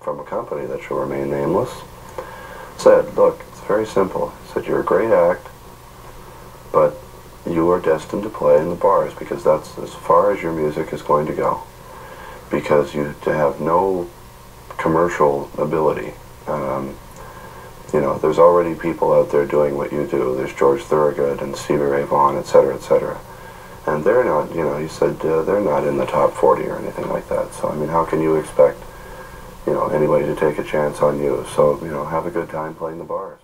from a company that shall remain nameless, said, look, it's very simple. He said, you're a great act, but you are destined to play in the bars because that's as far as your music is going to go. Because you have no commercial ability. You know, there's already people out there doing what you do. There's George Thorogood and Stevie Ray Vaughan, etc., etc. And they're not, you know, he said, they're not in the top 40 or anything like that. So, I mean, how can you expect, you know, anybody to take a chance on you? So, you know, have a good time playing the bars.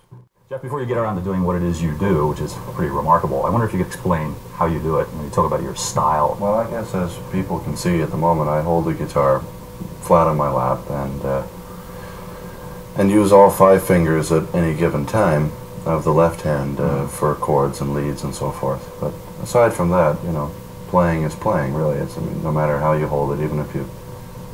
Jeff, before you get around to doing what it is you do, which is pretty remarkable, I wonder if you could explain how you do it when you talk about your style. Well, I guess as people can see at the moment, I hold the guitar flat on my lap and use all 5 fingers at any given time of the left hand for chords and leads and so forth. But aside from that, you know, playing is playing, really. It's, I mean, no matter how you hold it, even if you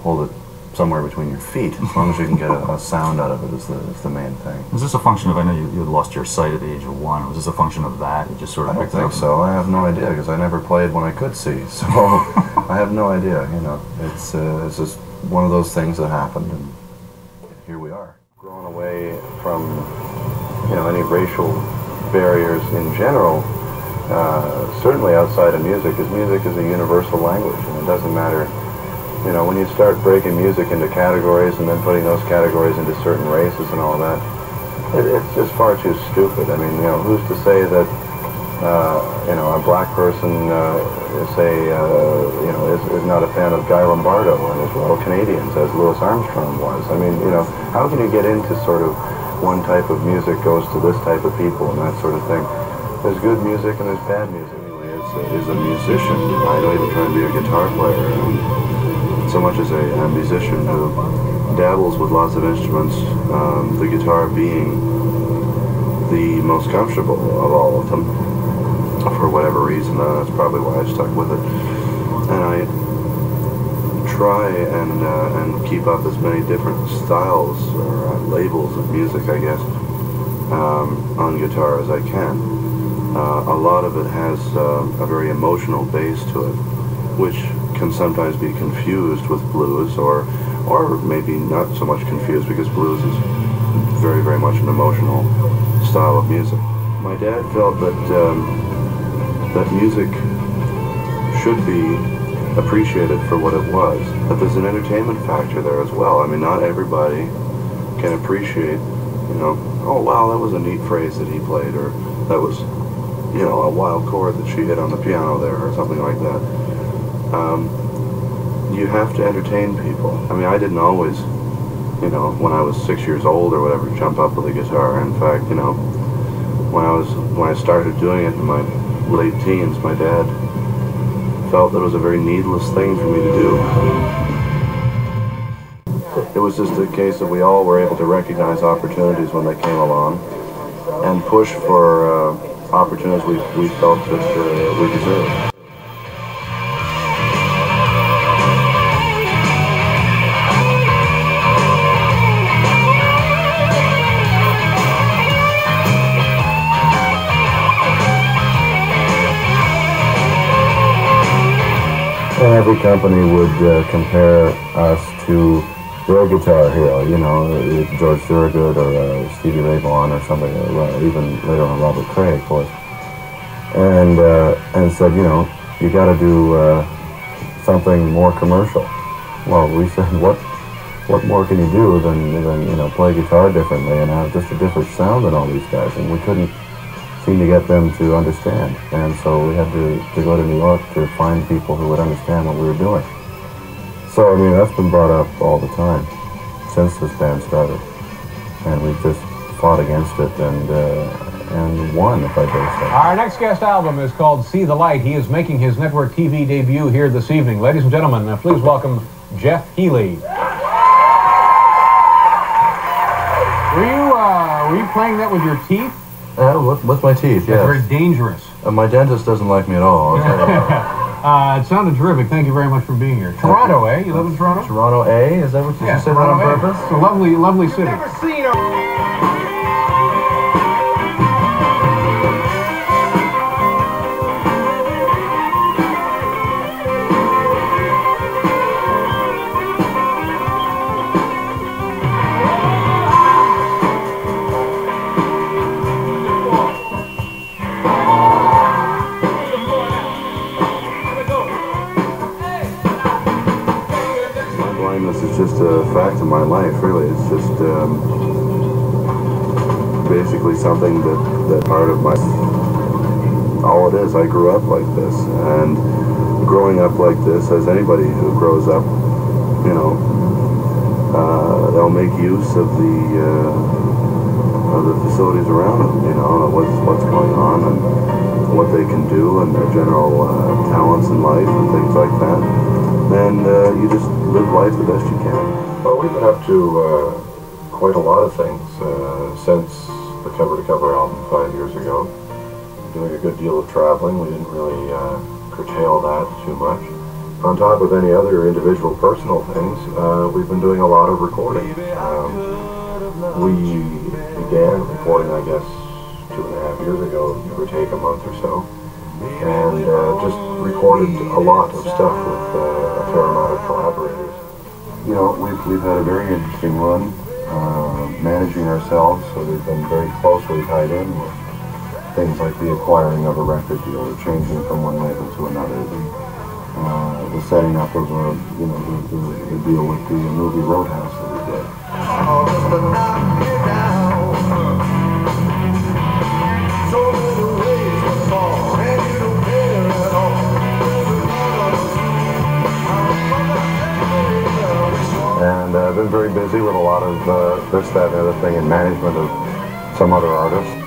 hold it somewhere between your feet, as long as you can get a sound out of it is the main thing. Was this a function of, I know you had lost your sight at the age of 1, was this a function of that? You just sort of I don't think so. I have no idea, because I never played when I could see, so I have no idea, you know. It's just one of those things that happened, and here we are. Grown away from, you know, any racial barriers in general, certainly outside of music, because music is a universal language, and it doesn't matter. You know, when you start breaking music into categories and then putting those categories into certain races and all that, it's just far too stupid. I mean, you know, who's to say that, you know, a black person, you know, is not a fan of Guy Lombardo and his Royal Canadians, as Louis Armstrong was. I mean, you know, how can you get into sort of one type of music goes to this type of people and that sort of thing? There's good music and there's bad music. Anyway, as a musician, I don't even try to be a guitar player. So much as a musician who dabbles with lots of instruments, the guitar being the most comfortable of all of them, for whatever reason. That's probably why I stuck with it. And I try and keep up as many different styles or labels of music, I guess, on guitar as I can. A lot of it has a very emotional base to it, which can sometimes be confused with blues, or maybe not so much confused, because blues is very, very much an emotional style of music. My dad felt that that music should be appreciated for what it was, but there's an entertainment factor there as well. I mean, not everybody can appreciate, you know, oh wow, that was a neat phrase that he played, or that was, you know, a wild chord that she hit on the piano there, or something like that. You have to entertain people. I mean, I didn't always, you know, when I was 6 years old or whatever, jump up with a guitar. In fact, you know, when I started doing it in my late teens, my dad felt that it was a very needless thing for me to do. It was just a case that we all were able to recognize opportunities when they came along and push for opportunities we felt that we deserved. And every company would compare us to their guitar hero, you know, George Thorogood or Stevie Ray Vaughan or somebody, or even later on Robert Cray, of course, and said, you know, you got to do something more commercial. Well, we said, what more can you do than you know, play guitar differently and have just a different sound than all these guys? And we couldn't seem to get them to understand, and so we had to go to New York to find people who would understand what we were doing. So I mean, that's been brought up all the time since this band started, and we've just fought against it and won, if I dare say. Our next guest album is called See the Light. He is making his network TV debut here this evening. Ladies and gentlemen, please welcome Jeff Healey. Were you playing that with your teeth? With my teeth, yes. That's very dangerous. My dentist doesn't like me at all. It sounded terrific. Thank you very much for being here. Toronto, eh? You live in Toronto? Toronto, eh? Is that what you said that on purpose? It's a lovely, lovely city. Never seen her. blindness is just a fact of my life, really. It's just basically something that part of my... All it is, I grew up like this, and growing up like this, as anybody who grows up, you know, they'll make use of the facilities around them, you know, what's going on and what they can do and their general talents in life and things like that. And you just live life the best you can. Well, we've been up to quite a lot of things since the cover-to-cover album 5 years ago. Doing a good deal of traveling. We didn't really curtail that too much. On top of any other individual personal things, we've been doing a lot of recording. We began recording, I guess, 2.5 years ago, give or take a month or so, and just recorded a lot of stuff with a fair amount of collaborators. You know, we've had a very interesting run managing ourselves, so we've been very closely tied in with things like the acquiring of a record deal, or changing from one label to another, the setting up of a, you know, the deal with the movie Roadhouse that we did. And I've been very busy with a lot of this, that, and other thing, and management of some other artists.